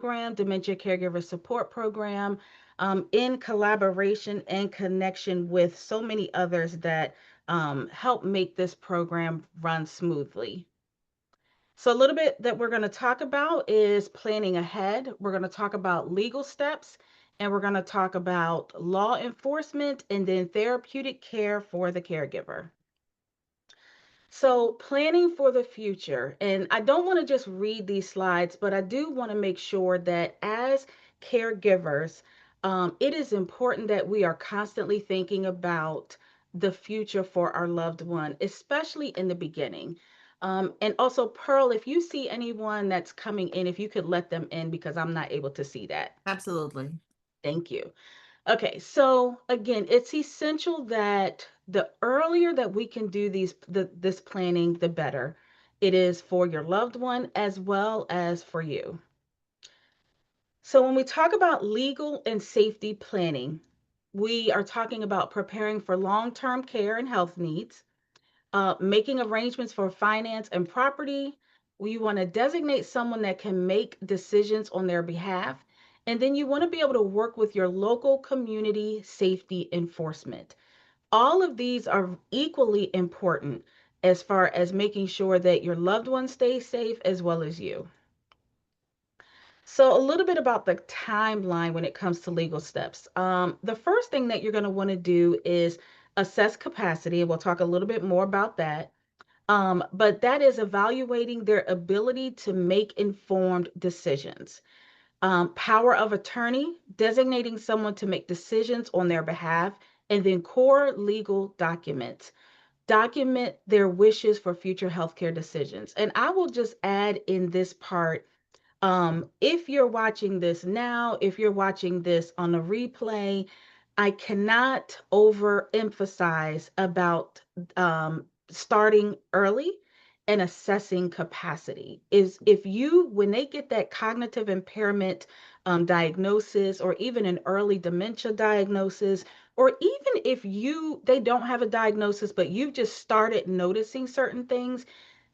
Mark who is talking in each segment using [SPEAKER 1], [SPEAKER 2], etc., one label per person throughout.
[SPEAKER 1] program, Dementia Caregiver Support Program, in collaboration and connection with so many others that help make this program run smoothly. So, a little bit that we're going to talk about is planning ahead. We're going to talk about legal steps, and we're going to talk about law enforcement and then therapeutic care for the caregiver. So, planning for the future. And I don't want to just read these slides, but I do want to make sure that as caregivers, it is important that we are constantly thinking about the future for our loved one, especially in the beginning. And also, Pearl, if you see anyone that's coming in, if you could let them in because I'm not able to see that.
[SPEAKER 2] Absolutely.
[SPEAKER 1] Thank you. Okay, so again, it's essential that the earlier that we can do this planning, the better. It is for your loved one as well as for you. So when we talk about legal and safety planning, we are talking about preparing for long-term care and health needs, making arrangements for finance and property. We want to designate someone that can make decisions on their behalf. And then you want to be able to work with your local community safety enforcement. All of these are equally important as far as making sure that your loved one stays safe as well as you. So, a little bit about the timeline when it comes to legal steps. The first thing that you're going to want to do is assess capacity, and we'll talk a little bit more about that. But that is evaluating their ability to make informed decisions. Power of attorney, designating someone to make decisions on their behalf, and then core legal documents. Document their wishes for future healthcare decisions. And I will just add in this part, if you're watching this now, if you're watching this on a replay, I cannot overemphasize about starting early and assessing capacity. Is if you, when they get that cognitive impairment diagnosis, or even an early dementia diagnosis, or even if they don't have a diagnosis, but you've just started noticing certain things,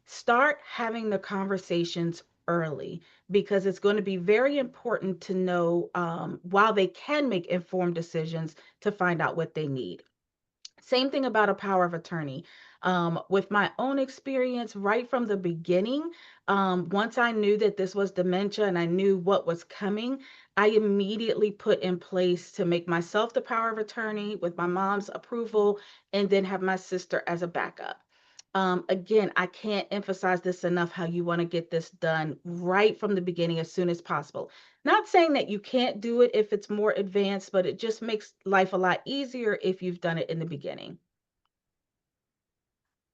[SPEAKER 1] start having the conversations early because it's going to be very important to know while they can make informed decisions to find out what they need. Same thing about a power of attorney. With my own experience right from the beginning, once I knew that this was dementia and I knew what was coming, I immediately put in place to make myself the power of attorney with my mom's approval and then have my sister as a backup. Again, I can't emphasize this enough how you want to get this done right from the beginning as soon as possible. Not saying that you can't do it if it's more advanced, but it just makes life a lot easier if you've done it in the beginning.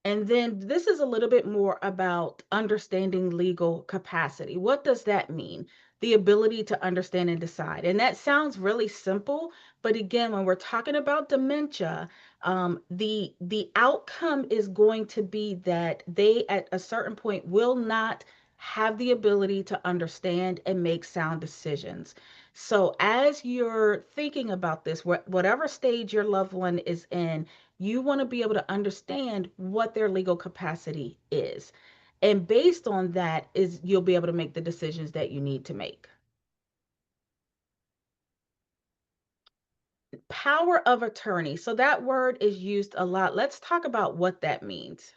[SPEAKER 1] And then this is a little bit more about understanding legal capacity. What does that mean? The ability to understand and decide. And that sounds really simple, but again, when we're talking about dementia, the outcome is going to be that they at a certain point will not have the ability to understand and make sound decisions. So as you're thinking about this, whatever stage your loved one is in, you want to be able to understand what their legal capacity is. And based on that is you'll be able to make the decisions that you need to make. Power of attorney. So that word is used a lot. Let's talk about what that means.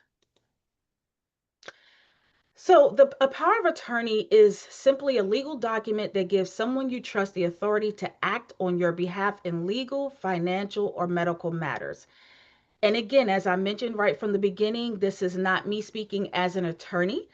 [SPEAKER 1] So, a power of attorney is simply a legal document that gives someone you trust the authority to act on your behalf in legal, financial, or medical matters. And again, as I mentioned right from the beginning, this is not me speaking as an attorney.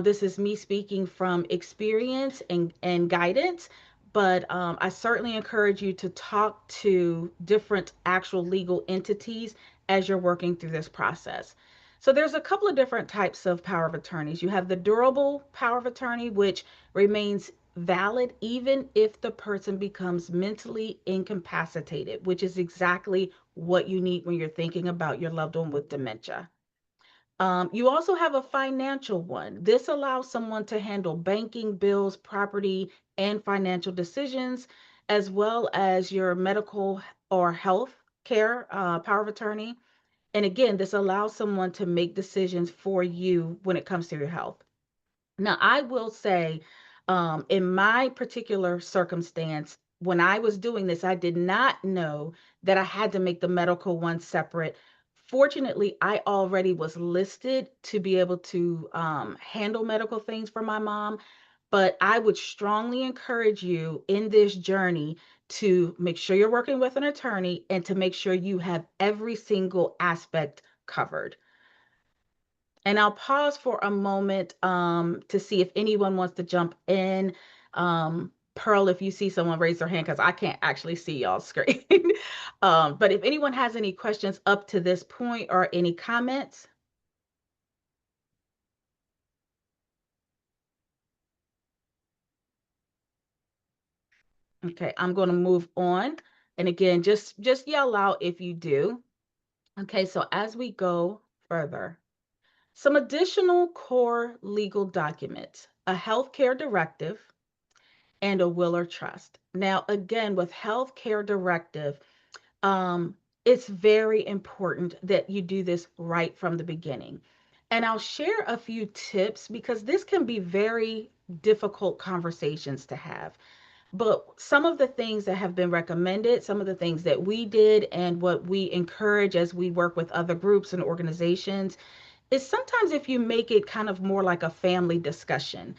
[SPEAKER 1] This is me speaking from experience and guidance. But I certainly encourage you to talk to different actual legal entities as you're working through this process. So there's a couple of different types of power of attorneys. You have the durable power of attorney, which remains valid even if the person becomes mentally incapacitated, which is exactly what you need when you're thinking about your loved one with dementia. You also have a financial one. This allows someone to handle banking, bills, property, and financial decisions, as well as your medical or health care power of attorney. And again, this allows someone to make decisions for you when it comes to your health. Now, I will say In my particular circumstance, when I was doing this, I did not know that I had to make the medical one separate. Fortunately, I already was listed to be able to handle medical things for my mom, but I would strongly encourage you in this journey to make sure you're working with an attorney and to make sure you have every single aspect covered. And I'll pause for a moment to see if anyone wants to jump in. Pearl, if you see someone raise their hand, because I can't actually see y'all's screen. But if anyone has any questions up to this point or any comments, okay, I'm going to move on. And again, just yell out if you do. Okay, so as we go further, some additional core legal documents, a healthcare directive, and a will or trust. Now, again, with healthcare directive, um, it's very important that you do this right from the beginning. And I'll share a few tips because this can be very difficult conversations to have. But some of the things that have been recommended, some of the things that we did, and what we encourage as we work with other groups and organizations is sometimes if you make it kind of more like a family discussion.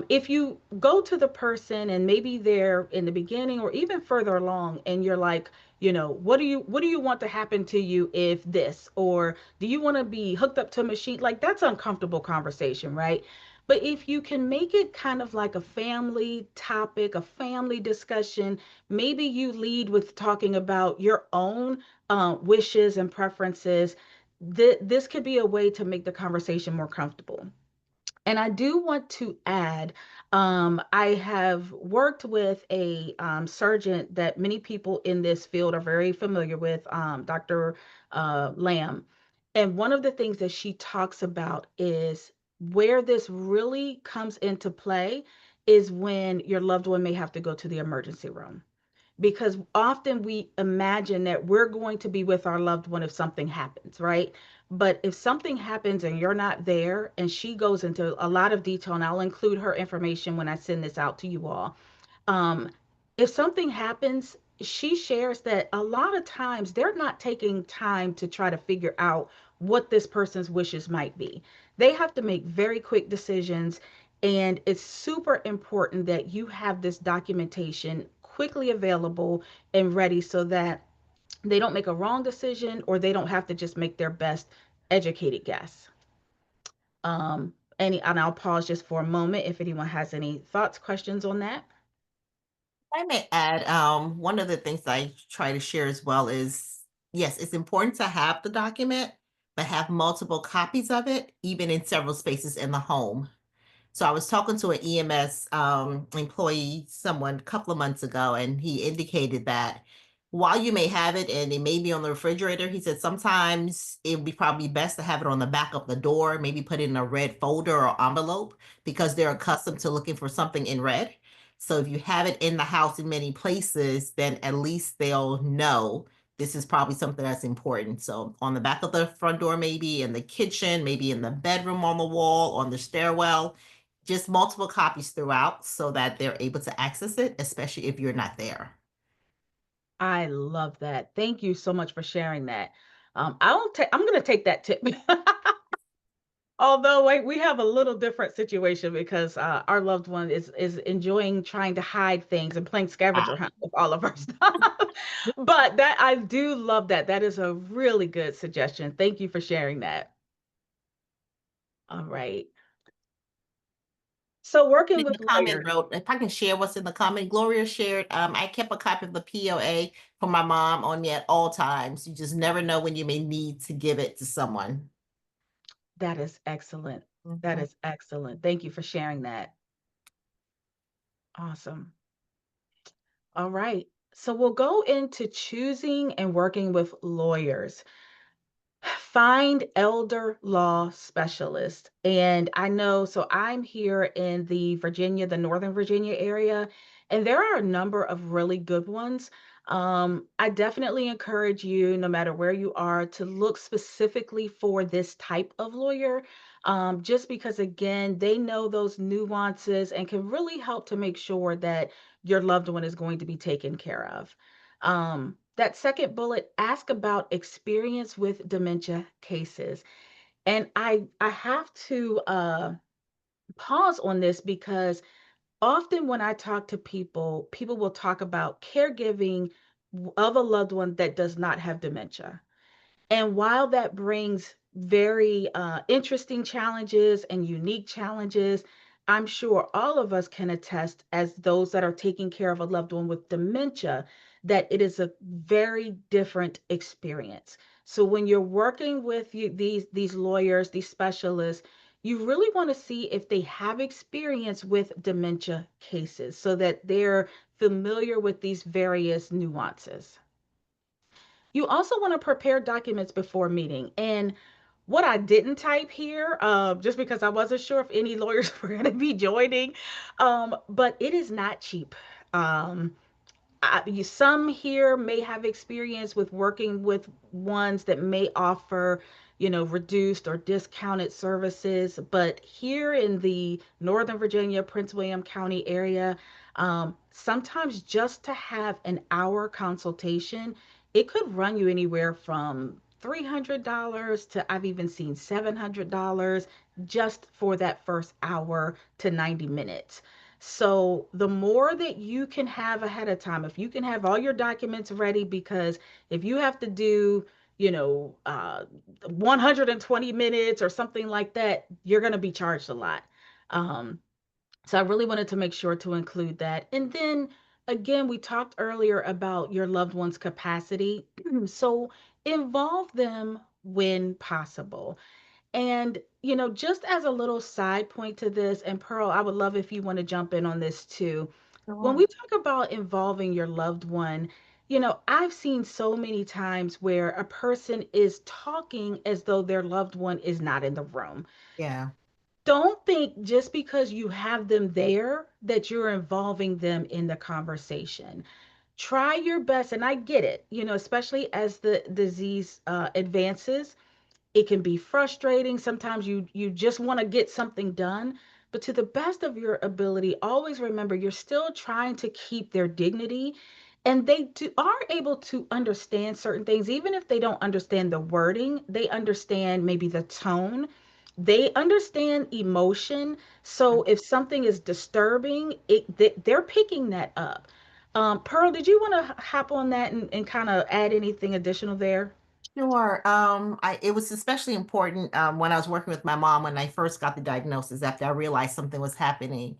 [SPEAKER 1] If you go to the person and maybe they're in the beginning or even further along and you're like, what do you want to happen to you if this, or do you want to be hooked up to a machine? Like that's uncomfortable conversation, right? But if you can make it kind of like a family topic, a family discussion, maybe you lead with talking about your own wishes and preferences. This could be a way to make the conversation more comfortable. And I do want to add, I have worked with a surgeon that many people in this field are very familiar with, Dr. Lamb. And one of the things that she talks about is where this really comes into play is when your loved one may have to go to the emergency room, because often we imagine that we're going to be with our loved one if something happens, right? But if something happens and you're not there, and she goes into a lot of detail, and I'll include her information when I send this out to you all. um, if something happens, she shares that a lot of times they're not taking time to try to figure out what this person's wishes might be. They have to make very quick decisions, and it's super important that you have this documentation quickly available and ready so that they don't make a wrong decision or they don't have to just make their best educated guess. And I'll pause just for a moment if anyone has any thoughts, questions on that.
[SPEAKER 2] I may add, one of the things I try to share as well is, yes, it's important to have the document, but have multiple copies of it, even in several spaces in the home. So I was talking to an EMS employee, someone a couple of months ago, and he indicated that while you may have it and it may be on the refrigerator, he said sometimes it would be probably best to have it on the back of the door, maybe put it in a red folder or envelope because they're accustomed to looking for something in red. So if you have it in the house in many places, then at least they'll know this is probably something that's important. So on the back of the front door, maybe in the kitchen, maybe in the bedroom on the wall, on the stairwell, just multiple copies throughout so that they're able to access it, especially if you're not there.
[SPEAKER 1] I love that. Thank you so much for sharing that. I'm going to take that tip. Although we have a little different situation because our loved one is enjoying trying to hide things and playing scavenger
[SPEAKER 2] Ah,
[SPEAKER 1] hunt with all of our stuff. But that I do love that. That is a really good suggestion. Thank you for sharing that. All right. So working
[SPEAKER 2] in the
[SPEAKER 1] with
[SPEAKER 2] comment
[SPEAKER 1] lawyers,
[SPEAKER 2] wrote, if I can share what's in the comment, Gloria shared, I kept a copy of the POA for my mom on me at all times. You just never know when you may need to give it to someone.
[SPEAKER 1] that is excellent. That
[SPEAKER 2] Mhm.
[SPEAKER 1] is excellent. Thank you for sharing that. Awesome. All right. So we'll go into choosing and working with lawyers. Find elder law specialist. And I know, so I'm here in the Northern Virginia area, and there are a number of really good ones. I definitely encourage you, no matter where you are, to look specifically for this type of lawyer. just because, again, they know those nuances and can really help to make sure that your loved one is going to be taken care of. That second bullet, ask about experience with dementia cases. And I have to pause on this because often when I talk to people, people will talk about caregiving of a loved one that does not have dementia. And while that brings very interesting challenges and unique challenges, I'm sure all of us can attest, as those that are taking care of a loved one with dementia, that it is a very different experience. So when you're working with these lawyers, these specialists, you really want to see if they have experience with dementia cases so that they're familiar with these various nuances. You also want to prepare documents before meeting. And what I didn't type here, just because I wasn't sure if any lawyers were going to be joining, but it is not cheap. Um, some here may have experience with working with ones that may offer, reduced or discounted services. But here in the Northern Virginia, Prince William County area, sometimes just to have an hour consultation, it could run you anywhere from $300 to I've even seen $700 just for that first hour to 90 minutes. So the more that you can have ahead of time, if you can have all your documents ready, because if you have to do, 120 minutes or something like that, you're going to be charged a lot. Um, so I really wanted to make sure to include that. And then again, we talked earlier about your loved one's capacity. So involve them when possible. And, just as a little side point to this, and Pearl, I would love if you want to jump in on this too. When
[SPEAKER 2] Sure.
[SPEAKER 1] we talk about involving your loved one, I've seen so many times where a person is talking as though their loved one is not in the room.
[SPEAKER 2] Yeah.
[SPEAKER 1] Don't think just because you have them there that you're involving them in the conversation. Try your best, and I get it, especially as the disease advances, it can be frustrating. Sometimes you just want to get something done, but to the best of your ability, always remember you're still trying to keep their dignity, and are able to understand certain things even if they don't understand the wording. They understand maybe the tone. They understand emotion. So if something is disturbing, they're picking that up. Pearl, did you want to hop on that and kind of add anything additional there?
[SPEAKER 2] Sure. It was especially important when I was working with my mom when I first got the diagnosis after I realized something was happening.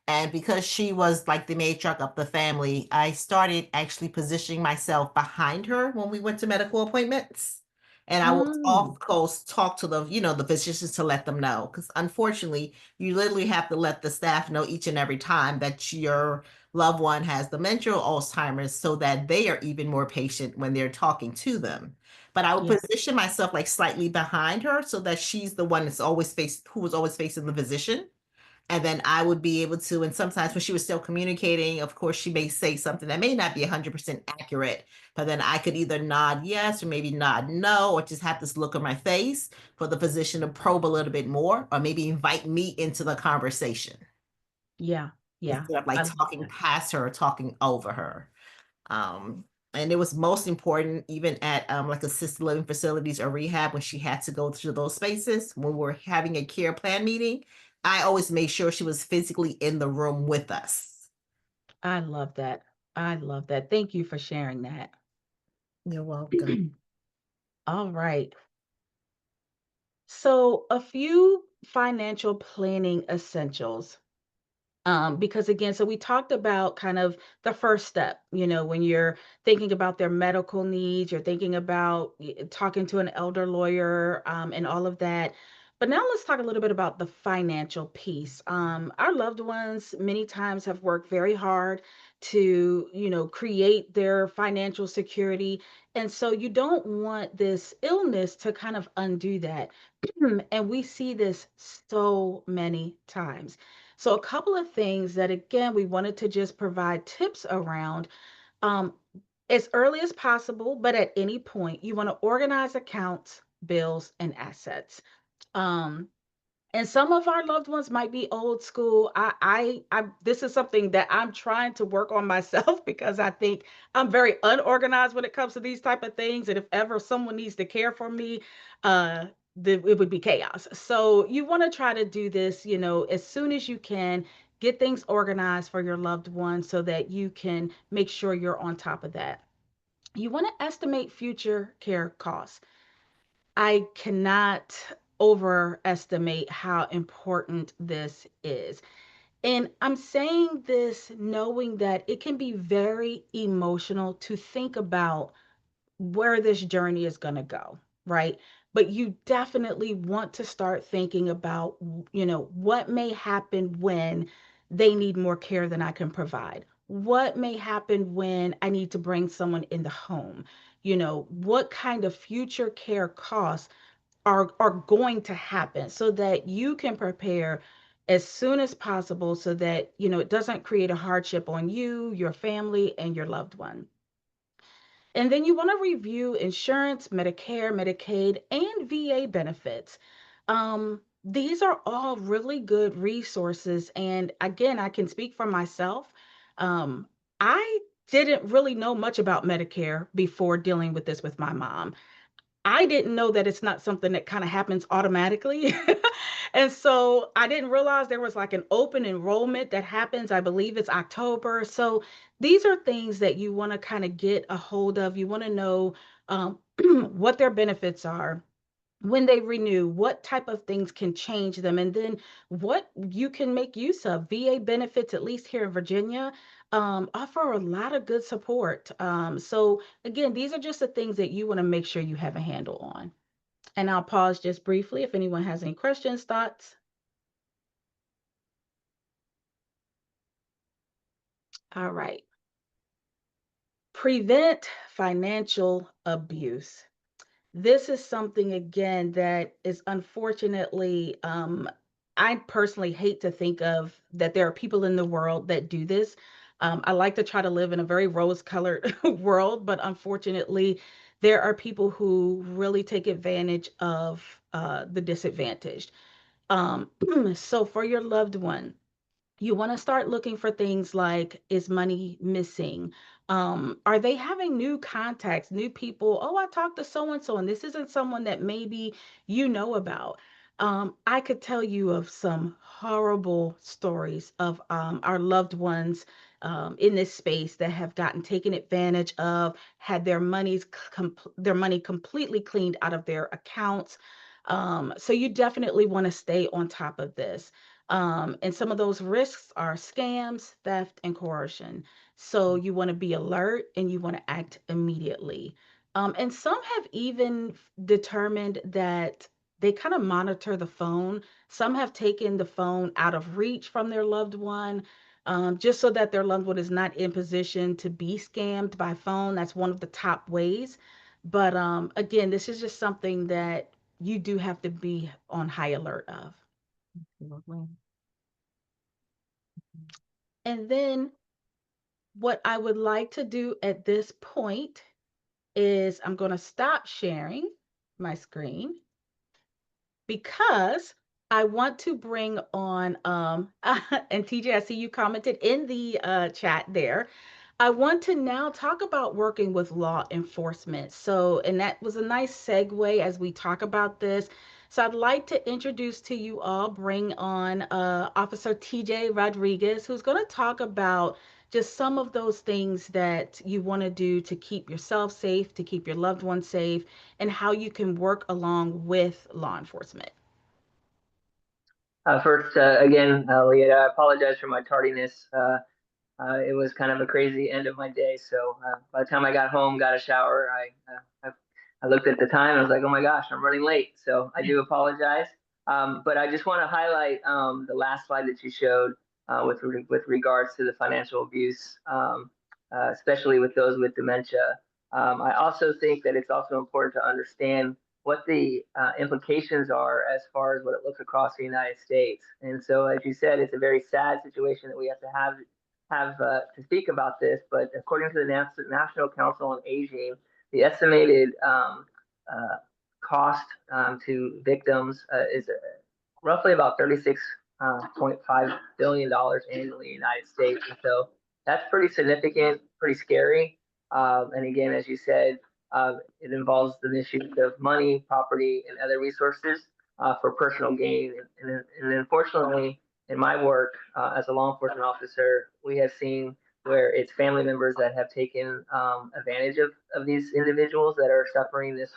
[SPEAKER 2] And because she was like the matriarch of the family, I started actually positioning myself behind her when we went to medical appointments. And I would,
[SPEAKER 1] Mm,
[SPEAKER 2] of course, talk to the physicians to let them know. Because unfortunately, you literally have to let the staff know each and every time that your loved one has dementia or Alzheimer's so that they are even more patient when they're talking to them. But I would
[SPEAKER 1] yeah.
[SPEAKER 2] position myself like slightly behind her so that she's the one who was always facing the physician. And then I would be able to, and sometimes when she was still communicating, of course, she may say something that may not be 100% accurate, but then I could either nod yes or maybe nod no, or just have this look on my face for the physician to probe a little bit more, or maybe invite me into the conversation
[SPEAKER 1] Yeah, yeah,
[SPEAKER 2] instead of
[SPEAKER 1] I
[SPEAKER 2] like
[SPEAKER 1] love
[SPEAKER 2] talking
[SPEAKER 1] that.
[SPEAKER 2] past her or talking over her. Um, and it was most important even at like assisted living facilities or rehab when she had to go through those spaces when we're having a care plan meeting. I always made sure she was physically in the room with us.
[SPEAKER 1] I love that. I love that. Thank you for sharing that.
[SPEAKER 2] You're welcome.
[SPEAKER 1] All right. So, a few financial planning essentials. Because again, so we talked about kind of the first step, when you're thinking about their medical needs, you're thinking about talking to an elder lawyer, and all of that. But now let's talk a little bit about the financial piece. Our loved ones many times have worked very hard to, create their financial security. And so you don't want this illness to kind of undo that. And we see this so many times. So, a couple of things that, again, we wanted to just provide tips around, um, as early as possible, but at any point, you want to organize accounts, bills, and assets. Um, And some of our loved ones might be old school. This is something that I'm trying to work on myself because I think I'm very unorganized when it comes to these type of things. And if ever someone needs to care for me, uh, it would be chaos. So you want to try to do this, as soon as you can, get things organized for your loved one so that you can make sure you're on top of that. You want to estimate future care costs. I cannot overestimate how important this is. And I'm saying this knowing that it can be very emotional to think about where this journey is going to go, right? But you definitely want to start thinking about, what may happen when they need more care than I can provide. What may happen when I need to bring someone in the home? What kind of future care costs are going to happen so that you can prepare as soon as possible so that it doesn't create a hardship on you, your family, and your loved one. And then you want to review insurance, Medicare, Medicaid, and VA benefits. These are all really good resources. And again, I can speak for myself. Um, I didn't really know much about Medicare before dealing with this with my mom. I didn't know that it's not something that kind of happens automatically. And so I didn't realize there was like an open enrollment that happens. I believe it's October. So these are things that you want to kind of get a hold of. You want to know what their benefits are, when they renew, what type of things can change them, and then what you can make use of. VA benefits, at least here in Virginia, offer a lot of good support. So, again, these are just the things that you want to make sure you have a handle on. And I'll pause just briefly if anyone has any questions, thoughts. All right. Prevent financial abuse. This is something again that is unfortunately, I personally hate to think of that there are people in the world that do this. I like to try to live in a very rose-colored world, but unfortunately, there are people who really take advantage of the disadvantaged. Um, so for your loved one, you want to start looking for things like, is money missing? Are they having new contacts, new people? Oh, I talked to so and so, and this isn't someone that maybe you know about. I could tell you of some horrible stories of our loved ones in this space that have gotten taken advantage of, had their money completely cleaned out of their accounts. So you definitely want to stay on top of this. And some of those risks are scams, theft, and coercion. So you want to be alert and you want to act immediately. And some have even determined that they kind of monitor the phone. Some have taken the phone out of reach from their loved one, just so that their loved one is not in position to be scammed by phone. That's one of the top ways. But again, this is just something that you do have to be on high alert of.
[SPEAKER 2] Absolutely.
[SPEAKER 1] And then what I would like to do at this point is I'm going to stop sharing my screen because I want to bring on, and TJ, I see you commented in the chat there. I want to now talk about working with law enforcement. So, and that was a nice segue as we talk about this. So, I'd like to introduce to you all, bring on Officer TJ Rodriguez, who's going to talk about just some of those things that you want to do to keep yourself safe, to keep your loved ones safe, and how you can work along with law enforcement.
[SPEAKER 3] First, again, Leah, I apologize for my tardiness. It was kind of a crazy end of my day. So by the time I got home, got a shower, I looked at the time and I was like, oh my gosh, I'm running late. So I do apologize. But I just want to highlight the last slide that you showed with regards to the financial abuse, especially with those with dementia. I also think that it's also important to understand what the implications are as far as what it looks across the United States. And so, as you said, it's a very sad situation that we have to have to speak about this. But according to the National Council on Aging, the estimated cost to victims is roughly about $36.5 billion annually in the United States. And so that's pretty significant, pretty scary. And again, as you said, it involves the issues of money, property, and other resources for personal gain. And unfortunately, in my work as a law enforcement officer, we have seen where it's family members that have taken advantage of these individuals that are suffering this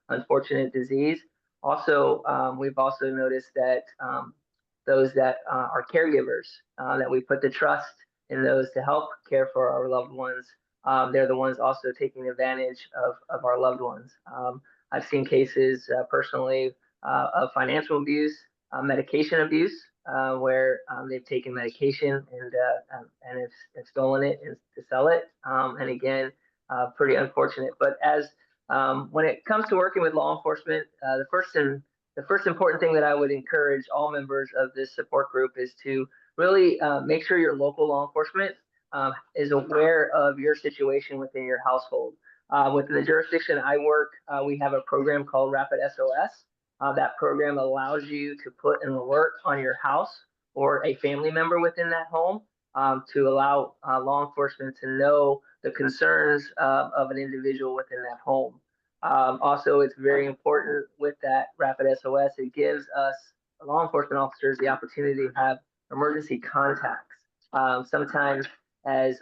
[SPEAKER 3] unfortunate disease. Also, we've also noticed that those that are caregivers, that we put the trust in those to help care for our loved ones, they're the ones also taking advantage of our loved ones. I've seen cases personally of financial abuse, medication abuse, where they've taken medication and have stolen it and to sell it. And again, pretty unfortunate. But as when it comes to working with law enforcement, the first important thing that I would encourage all members of this support group is to really make sure your local law enforcement is aware of your situation within your household. Within the jurisdiction I work, we have a program called Rapid SOS. That program allows you to put an alert on your house or a family member within that home to allow law enforcement to know the concerns of an individual within that home. Also, it's very important with that Rapid SOS, it gives us law enforcement officers the opportunity to have emergency contacts. Sometimes as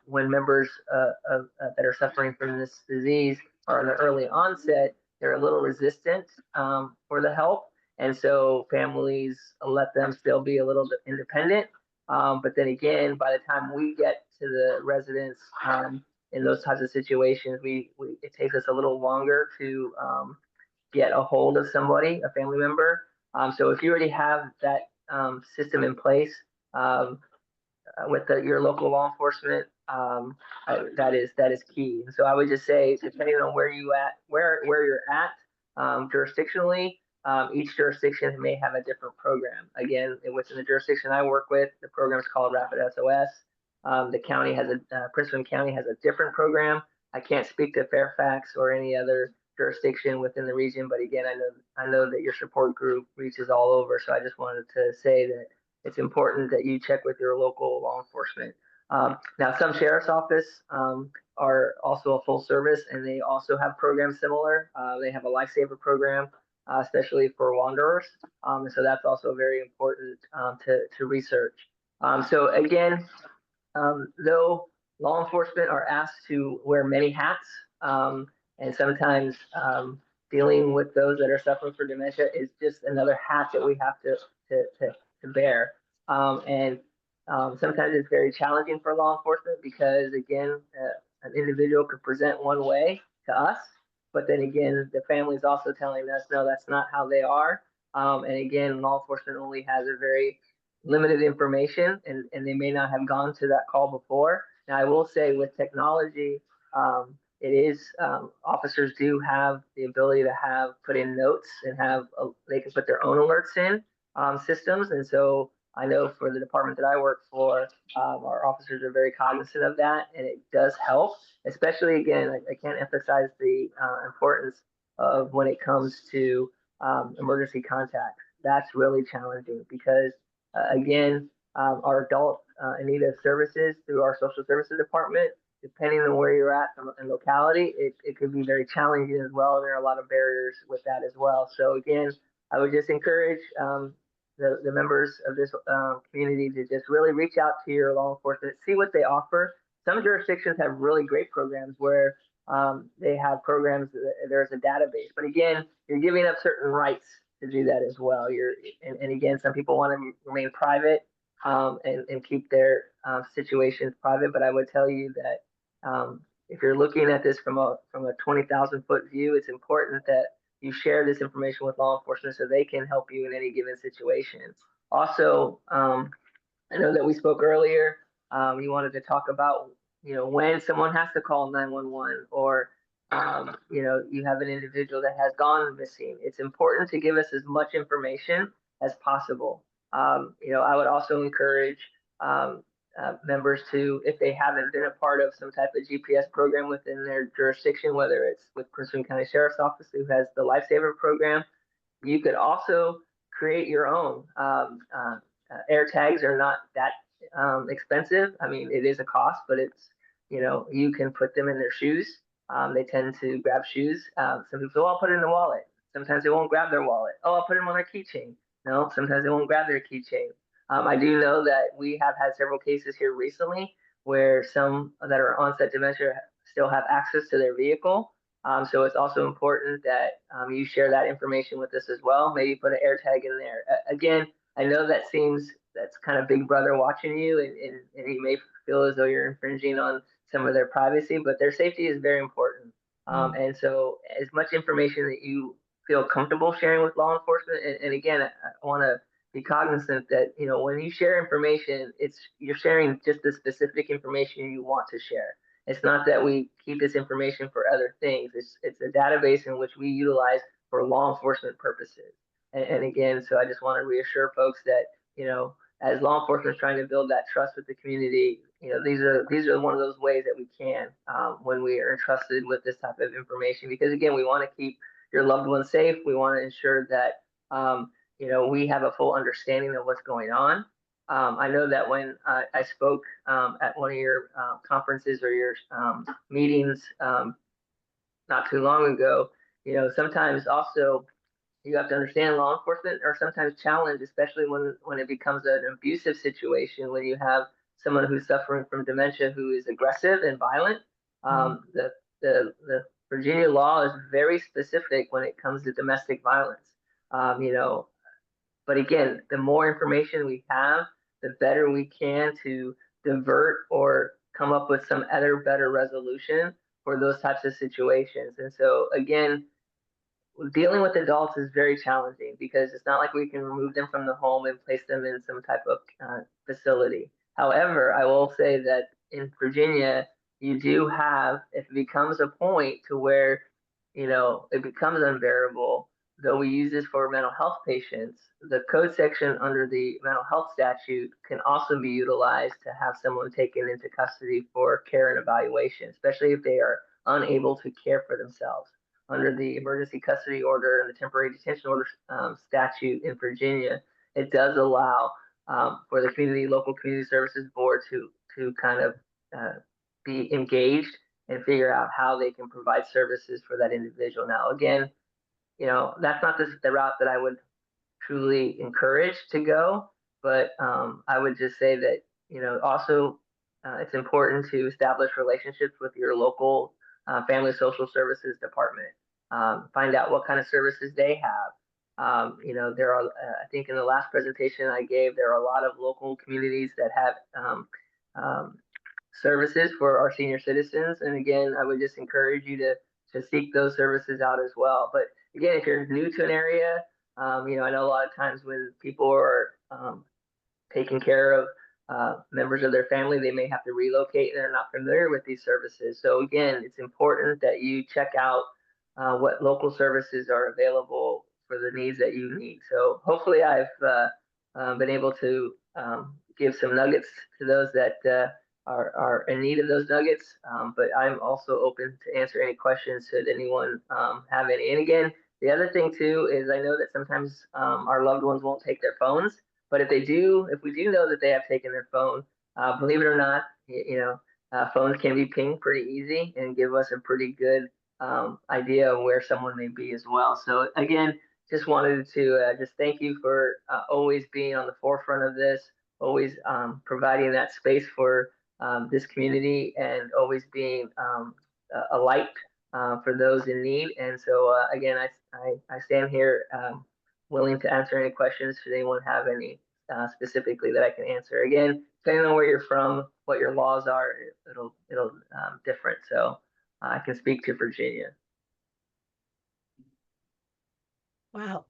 [SPEAKER 3] when members that are suffering from this disease are in the early onset, they're a little resistant for the help. And so families let them still be a little bit independent. But then again, by the time we get to the residents in those types of situations, it takes us a little longer to get a hold of somebody, a family member. So if you already have that system in place, with your local law enforcement, that is key. So I would just say, depending on where you're at jurisdictionally, each jurisdiction may have a different program. Again, within the jurisdiction I work with, the program is called Rapid SOS. The county has Prince William County has a different program. I can't speak to Fairfax or any other jurisdiction within the region, but again, I know that your support group reaches all over. So I just wanted to say that it's important that you check with your local law enforcement. Now, some sheriff's office are also a full service, and they also have programs similar. They have a lifesaver program, especially for wanderers. So that's also very important to research. So again, though law enforcement are asked to wear many hats, and sometimes dealing with those that are suffering from dementia is just another hat that we have to bear. And sometimes it's very challenging for law enforcement because, again, an individual could present one way to us, but then again, the family is also telling us, no, that's not how they are. And again, law enforcement only has a very limited information, and they may not have gone to that call before. Now, I will say with technology, it is officers do have the ability to put in notes and they can put their own alerts in systems. And so I know for the department that I work for, our officers are very cognizant of that, and it does help. Especially again, I can't emphasize the importance of when it comes to emergency contacts. That's really challenging because again, our adult in need of services through our social services department, depending on where you're at in locality, it could be very challenging as well. There are a lot of barriers with that as well. So again, I would just encourage the members of this community to just really reach out to your law enforcement, see what they offer. Some jurisdictions have really great programs where they have programs, there's a database, but again, you're giving up certain rights to do that as well. And again, some people want to remain private and keep their situations private. But I would tell you that if you're looking at this from a 20,000-foot view, it's important that you share this information with law enforcement so they can help you in any given situation. Also, I know that we spoke earlier. You wanted to talk about when someone has to call 911 or you have an individual that has gone missing. It's important to give us as much information as possible. I would also encourage members to, if they haven't been a part of some type of GPS program within their jurisdiction, whether it's with Prince William County Sheriff's Office, who has the Lifesaver program, you could also create your own. Air tags are not that expensive. I mean, it is a cost, but it's, you can put them in their shoes. They tend to grab shoes. Some people say, oh, I'll put it in the wallet. Sometimes they won't grab their wallet. Oh, I'll put them on their keychain. No, sometimes they won't grab their keychain. I do know that we have had several cases here recently where some that are onset dementia still have access to their vehicle. So it's also important that you share that information with us as well. Maybe put an air tag in there. Again, I know that's kind of big brother watching you, and you may feel as though you're infringing on some of their privacy, but their safety is very important. And so as much information that you feel comfortable sharing with law enforcement, and again, I want to be cognizant that, when you share information, you're sharing just the specific information you want to share. It's not that we keep this information for other things. It's a database in which we utilize for law enforcement purposes. And again, so I just want to reassure folks that, as law enforcement is trying to build that trust with the community, these are one of those ways that we can, when we are entrusted with this type of information. Because again, we want to keep your loved ones safe. We want to ensure that we have a full understanding of what's going on. I know that when I spoke at one of your conferences or your meetings not too long ago, sometimes also you have to understand law enforcement are sometimes challenged, especially when it becomes an abusive situation, when you have someone who's suffering from dementia who is aggressive and violent. The Virginia law is very specific when it comes to domestic violence. But again, the more information we have, the better we can to divert or come up with some other better resolution for those types of situations. And so again, dealing with adults is very challenging because it's not like we can remove them from the home and place them in some type of facility. However, I will say that in Virginia, you do have, if it becomes a point to where, it becomes unbearable, though we use this for mental health patients, the code section under the mental health statute can also be utilized to have someone taken into custody for care and evaluation, especially if they are unable to care for themselves under the emergency custody order and the temporary detention order statute in Virginia. It does allow for the local community services board to kind of be engaged and figure out how they can provide services for that individual. Now, again, that's not the route that I would truly encourage to go, but I would just say that, also it's important to establish relationships with your local family social services department. Find out what kind of services they have. There are, I think in the last presentation I gave, there are a lot of local communities that have services for our senior citizens. And again, I would just encourage you to seek those services out as well. But again, if you're new to an area, I know a lot of times when people are taking care of members of their family, they may have to relocate and they're not familiar with these services. So again, it's important that you check out what local services are available for the needs that you need. So hopefully I've been able to give some nuggets to those that are in need of those nuggets. But I'm also open to answer any questions should anyone have any. And again, the other thing too is I know that sometimes our loved ones won't take their phones, but if we do know that they have taken their phone, believe it or not, phones can be pinged pretty easy and give us a pretty good idea of where someone may be as well. So again, just wanted to just thank you for always being on the forefront of this, always providing that space for this community, and always being a light for those in need. And so again, I stand here willing to answer any questions should anyone have any specifically that I can answer. Again, depending on where you're from, what your laws are, it'll different. So I can speak to Virginia.
[SPEAKER 1] Wow.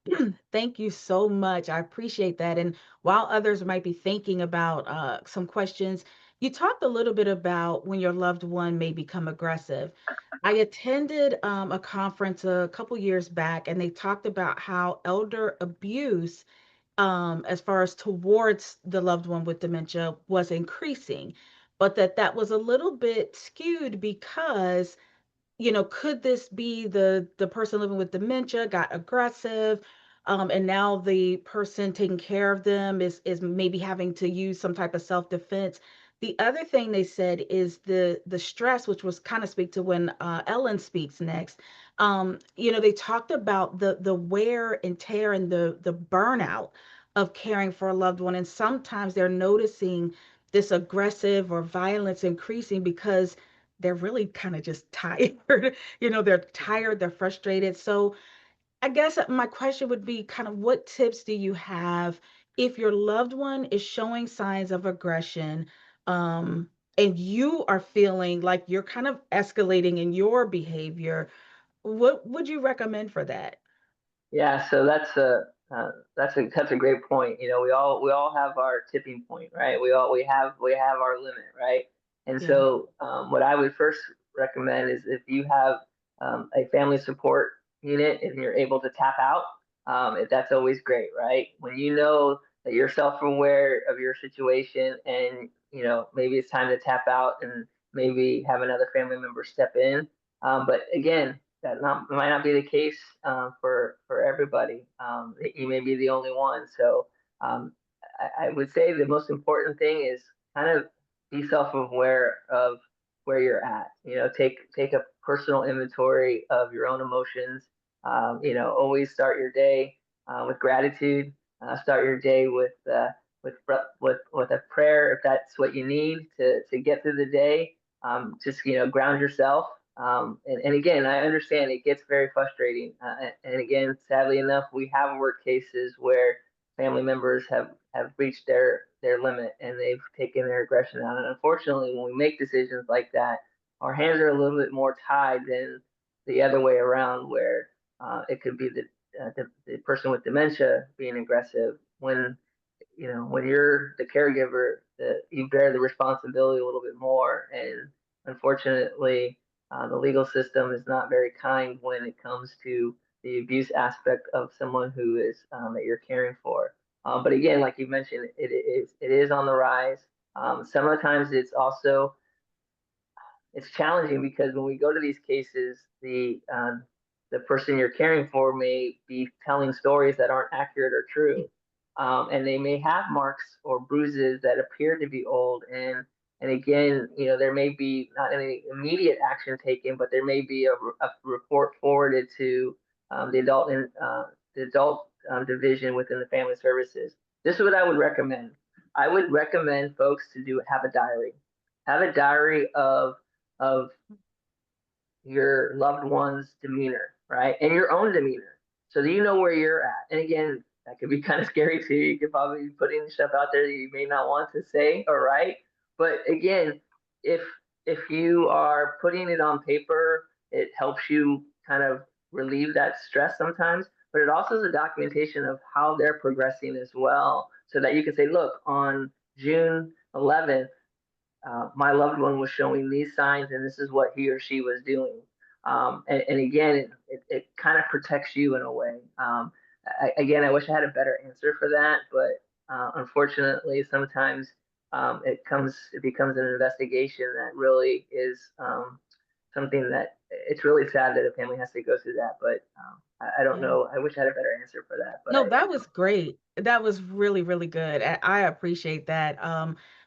[SPEAKER 1] Thank you so much. I appreciate that. And while others might be thinking about some questions, you talked a little bit about when your loved one may become aggressive. I attended a conference a couple years back, and they talked about how elder abuse, as far as towards the loved one with dementia, was increasing, but that was a little bit skewed because could this be the person living with dementia got aggressive? and now the person taking care of them is maybe having to use some type of self-defense. The other thing they said is the stress, which was kind of speak to when Ellen speaks next. They talked about the wear and tear and the burnout of caring for a loved one, and sometimes they're noticing this aggressive or violence increasing because they're really kind of just tired. They're tired, they're frustrated. So I guess my question would be kind of what tips do you have if your loved one is showing signs of aggression, um, and you are feeling like you're kind of escalating in your behavior? What would you recommend for that?
[SPEAKER 3] Yeah, so that's a great point. We all have our tipping point, right? We have our limit, right? And
[SPEAKER 1] Yeah.
[SPEAKER 3] so what I would first recommend is if you have a family support unit and you're able to tap out, that's always great, right? When you know that you're self-aware of your situation and maybe it's time to tap out and maybe have another family member step in. But again, that might not be the case for everybody. You may be the only one. So I would say the most important thing is kind of be self-aware of where you're at. Take a personal inventory of your own emotions. Always start your day with gratitude. Start your day with a prayer if that's what you need to get through the day. Just ground yourself, and again, I understand it gets very frustrating. And again, sadly enough, we have work cases where family members have reached their limit and they've taken their aggression out. And unfortunately, when we make decisions like that, our hands are a little bit more tied than the other way around, where it could be the person with dementia being aggressive when you're the caregiver, you bear the responsibility a little bit more. And unfortunately, the legal system is not very kind when it comes to the abuse aspect of someone who is that you're caring for. But again, like you mentioned, it is on the rise. Some of the times it's challenging because when we go to these cases, the person you're caring for may be telling stories that aren't accurate or true, and they may have marks or bruises that appear to be old. And again, there may be not any immediate action taken, but there may be a report forwarded to the adult division within the family services. This is what I would recommend. I would recommend folks to have a diary. Have a diary of your loved one's demeanor, right? And your own demeanor, so that you know where you're at. And again, that could be kind of scary too. You could probably be putting stuff out there that you may not want to say or write. But again, if if you are putting it on paper, it helps you kind of relieve that stress sometimes. But it also is a documentation of how they're progressing as well, so that you can say, look, on June 11th, my loved one was showing these signs and this is what he or she was doing. And again, it kind of protects you in a way. Again, I wish I had a better answer for that, but unfortunately, sometimes it becomes an investigation that really is something that it's really sad that a family has to go through that. But I don't
[SPEAKER 1] Yeah.
[SPEAKER 3] know. I wish I had a better answer for that, but
[SPEAKER 1] No,
[SPEAKER 3] I
[SPEAKER 1] that was
[SPEAKER 3] don't.
[SPEAKER 1] great. That was really, really good. I appreciate that.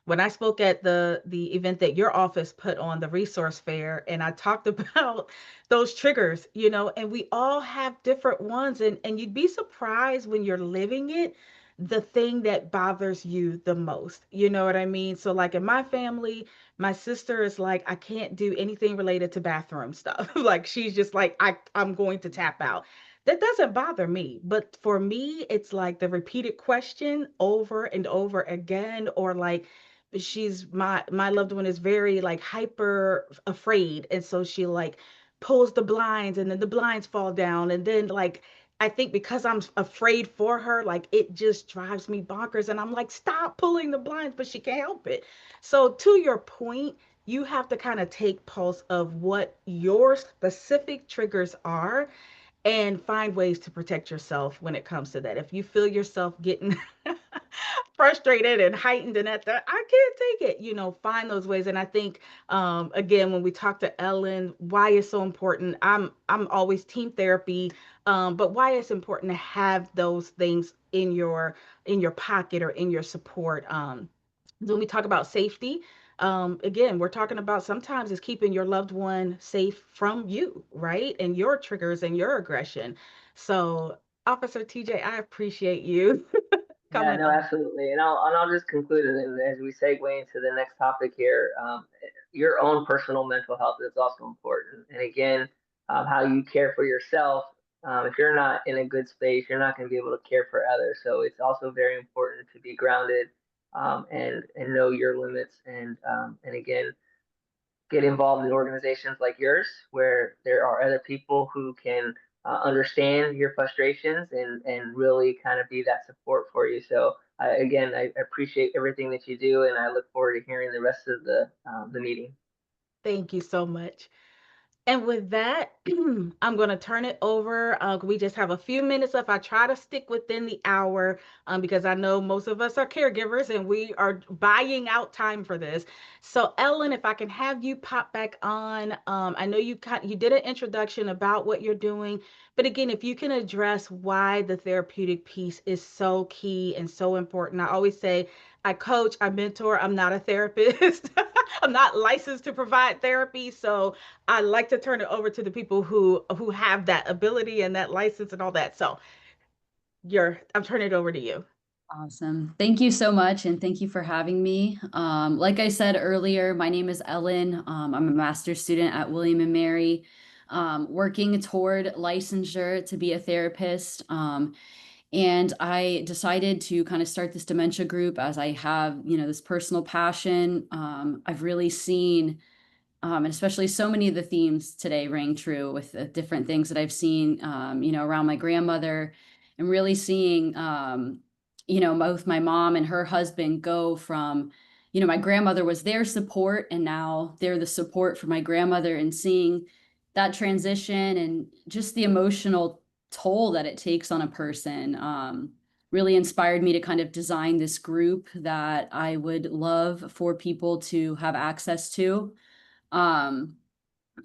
[SPEAKER 1] When I spoke at the event that your office put on, the resource fair, and I talked about those triggers, and we all have different ones, and you'd be surprised when you're living it, the thing that bothers you the most. You know what I mean? So like in my family, my sister is like, I can't do anything related to bathroom stuff. Like she's just like, I'm going to tap out. That doesn't bother me, but for me it's like the repeated question over and over again, or like my loved one is very like hyper afraid, and so she like pulls the blinds and then the blinds fall down, and then like I think because I'm afraid for her, like it just drives me bonkers, and I'm like, stop pulling the blinds, but she can't help it. So to your point, you have to kind of take pulse of what your specific triggers are and find ways to protect yourself when it comes to that. If you feel yourself getting frustrated and heightened and at the I can't take it, find those ways. And I think again, when we talk to Ellen, why it's so important. I'm always team therapy, but why it's important to have those things in your pocket or in your support. When we talk about safety, again, we're talking about sometimes it's keeping your loved one safe from you, right? And your triggers and your aggression. So, Officer TJ, I appreciate you
[SPEAKER 3] Yeah,
[SPEAKER 1] coming
[SPEAKER 3] no,
[SPEAKER 1] on.
[SPEAKER 3] absolutely. And I'll just conclude it as we segue into the next topic here. Your own personal mental health is also important. And again, how you care for yourself. If you're not in a good space, you're not going to be able to care for others. So it's also very important to be grounded, and know your limits. And again, get involved in organizations like yours where there are other people who can understand your frustrations and really kind of be that support for you. So again, I appreciate everything that you do, and I look forward to hearing the rest of the meeting.
[SPEAKER 1] Thank you so much. And with that, I'm going to turn it over. We just have a few minutes left. I try to stick within the hour because I know most of us are caregivers and we are buying out time for this. So, Ellen, if I can have you pop back on, I know you did an introduction about what you're doing, but again, if you can address why the therapeutic piece is so key and so important. I always say I coach, I mentor. I'm not a therapist. I'm not licensed to provide therapy, so I like to turn it over to the people who have that ability and that license and all that. So I'm turning it over to you.
[SPEAKER 4] Awesome. Thank you so much. And thank you for having me. Like I said earlier, my name is Ellen. I'm a master's student at William and Mary, working toward licensure to be a therapist. And I decided to kind of start this dementia group as I have, this personal passion. I've really seen, and especially so many of the themes today ring true with the different things that I've seen, around my grandmother, and really seeing, both my mom and her husband go from, my grandmother was their support, and now they're the support for my grandmother, and seeing that transition and just the emotional toll that it takes on a person. Really inspired me to kind of design this group that I would love for people to have access to. Um,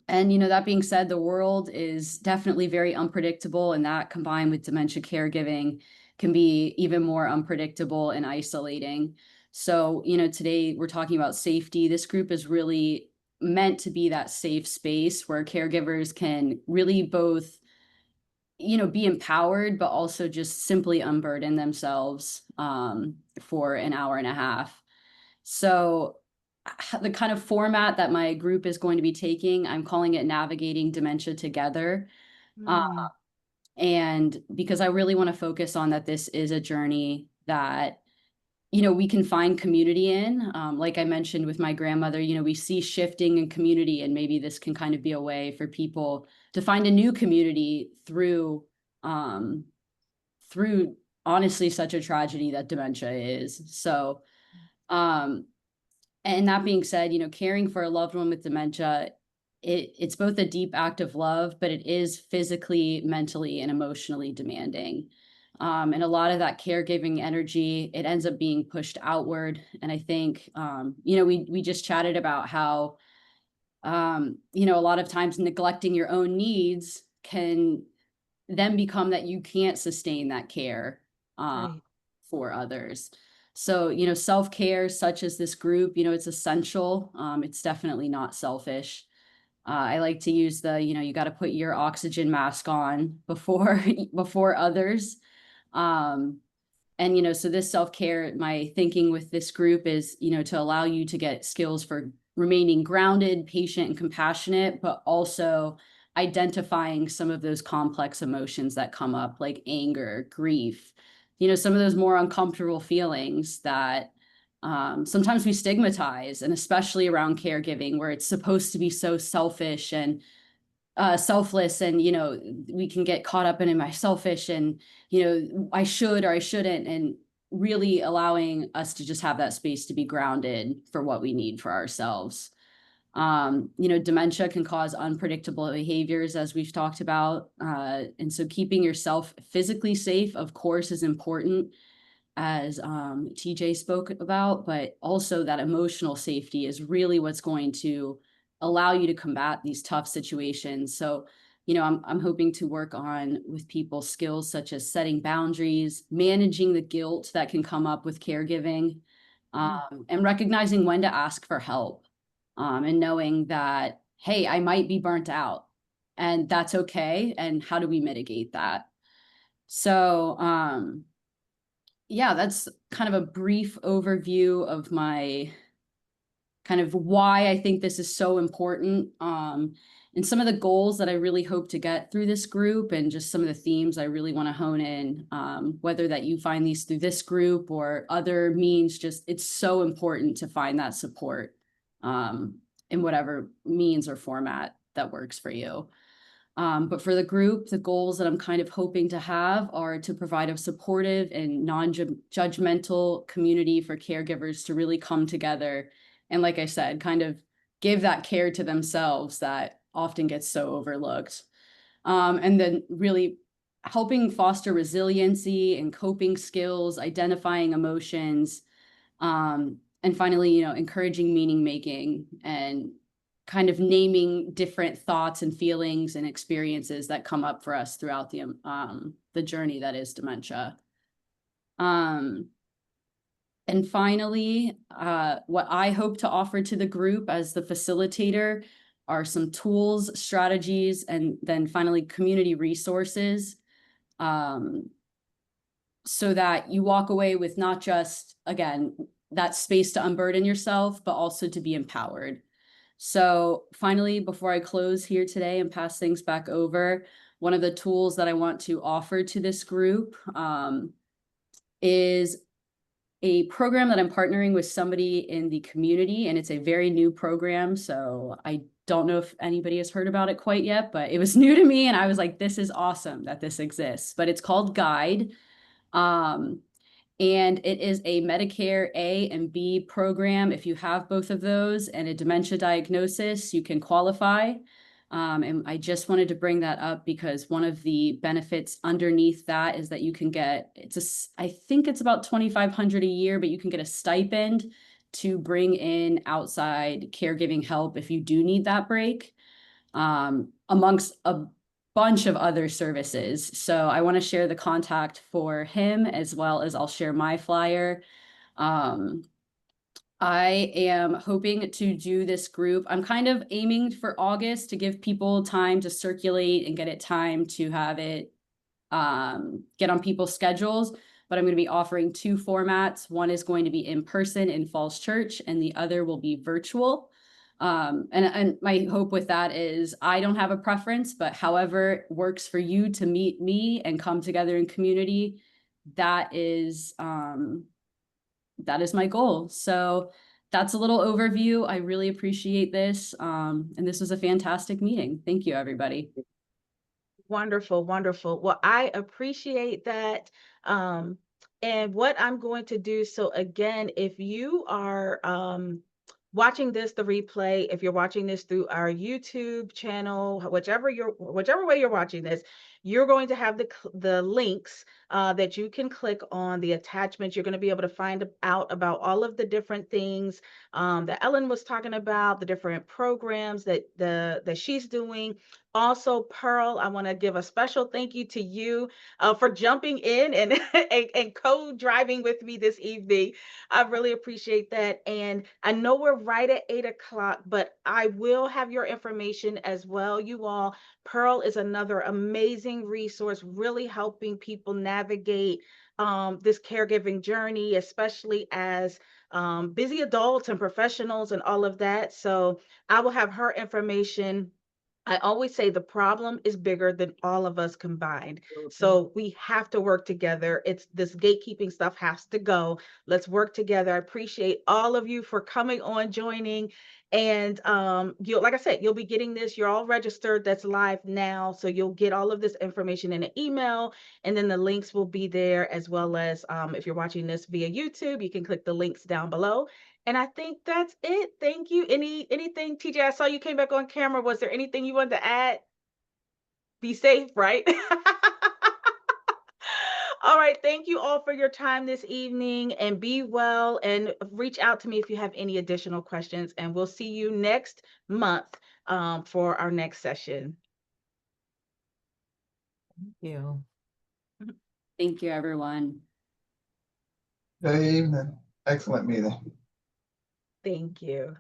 [SPEAKER 4] and that being said, the world is definitely very unpredictable, and that combined with dementia caregiving can be even more unpredictable and isolating. So, today we're talking about safety. This group is really meant to be that safe space where caregivers can really both, be empowered, but also just simply unburden themselves for an hour and a half. So the kind of format that my group is going to be taking, I'm calling it Navigating Dementia Together. Uh,
[SPEAKER 1] Mm,
[SPEAKER 4] and because I really want to focus on that this is a journey that, we can find community in. Like I mentioned with my grandmother, we see shifting in community, and maybe this can kind of be a way for people to find a new community um, through honestly such a tragedy that dementia is. So, um, and that being said, caring for a loved one with dementia, it's both a deep act of love, but it is physically, mentally, and emotionally demanding. And a lot of that caregiving energy, it ends up being pushed outward. And I think, we just chatted about how, a lot of times neglecting your own needs can then become that you can't sustain that care uh,
[SPEAKER 1] right.
[SPEAKER 4] for others. So, self-care, such as this group, it's essential. It's definitely not selfish. I like to use you got to put your oxygen mask on before before others. Um, and so this self-care, my thinking with this group is, to allow you to get skills for remaining grounded, patient, and compassionate, but also identifying some of those complex emotions that come up, like anger, grief, some of those more uncomfortable feelings that sometimes we stigmatize, and especially around caregiving, where it's supposed to be so selfish and selfless, and we can get caught up in am I selfish, and I should or I shouldn't, and really allowing us to just have that space to be grounded for what we need for ourselves. Dementia can cause unpredictable behaviors, as we've talked about, and so keeping yourself physically safe, of course, is important, as TJ spoke about, but also that emotional safety is really what's going to allow you to combat these tough situations. So, I'm hoping to work on with people skills such as setting boundaries, managing the guilt that can come up with caregiving, and recognizing when to ask for help, and knowing that, hey, I might be burnt out and that's okay. And how do we mitigate that? So, yeah, that's kind of a brief overview of my kind of why I think this is so important. And some of the goals that I really hope to get through this group, and just some of the themes I really want to hone in, whether that you find these through this group or other means, just it's so important to find that support in whatever means or format that works for you. But for the group, the goals that I'm kind of hoping to have are to provide a supportive and non-judgmental community for caregivers to really come together. And like I said, kind of give that care to themselves that often gets so overlooked. And then really helping foster resiliency and coping skills, identifying emotions, and finally, encouraging meaning making and kind of naming different thoughts and feelings and experiences that come up for us throughout the journey that is dementia. And finally, what I hope to offer to the group as the facilitator are some tools, strategies, and then finally community resources, so that you walk away with not just, again, that space to unburden yourself, but also to be empowered. So finally, before I close here today and pass things back over, one of the tools that I want to offer to this group is a program that I'm partnering with somebody in the community, and it's a very new program. So I don't know if anybody has heard about it quite yet, but it was new to me and I was like, this is awesome that this exists. But it's called Guide. And it is a Medicare A and B program. If you have both of those and a dementia diagnosis, you can qualify. And I just wanted to bring that up because one of the benefits underneath that is that you can get, I think it's about $2,500 a year, but you can get a stipend to bring in outside caregiving help if you do need that break, amongst a bunch of other services. So I want to share the contact for him as well as I'll share my flyer. I am hoping to do this group. I'm kind of aiming for August to give people time to circulate and get it time to have it get on people's schedules. But I'm going to be offering two formats. One is going to be in person in Falls Church and the other will be virtual. And my hope with that is I don't have a preference, but however works for you to meet me and come together in community, that is my goal. So that's a little overview. I really appreciate this. And this was a fantastic meeting. Thank you, everybody.
[SPEAKER 1] Wonderful, wonderful. Well, I appreciate that. And what I'm going to do, so again, if you are watching this, the replay, if you're watching this through our YouTube channel, whichever way you're watching this, you're going to have the links that you can click on, the attachments. You're going to be able to find out about all of the different things that Ellen was talking about, the different programs that she's doing. Also, Pearl, I want to give a special thank you to you for jumping in and co-driving with me this evening. I really appreciate that. And I know we're right at 8 o'clock, but I will have your information as well, you all. Pearl is another amazing resource, really helping people navigate this caregiving journey, especially as busy adults and professionals and all of that. So I will have her information. I always say the problem is bigger than all of us combined. So we have to work together. It's this gatekeeping stuff has to go. Let's work together. I appreciate all of you for coming on, joining. And like I said, you'll be getting this. You're all registered. That's live now. So you'll get all of this information in an email. And then the links will be there, as well as if you're watching this via YouTube, you can click the links down below. And I think that's it. Thank you. Anything, TJ? I saw you came back on camera. Was there anything you wanted to add? Be safe, right? All right. Thank you all for your time this evening, and be well, and reach out to me if you have any additional questions, and we'll see you next month for our next session.
[SPEAKER 2] Thank you.
[SPEAKER 4] Thank you, everyone.
[SPEAKER 5] Good evening. Excellent meeting.
[SPEAKER 1] Thank you.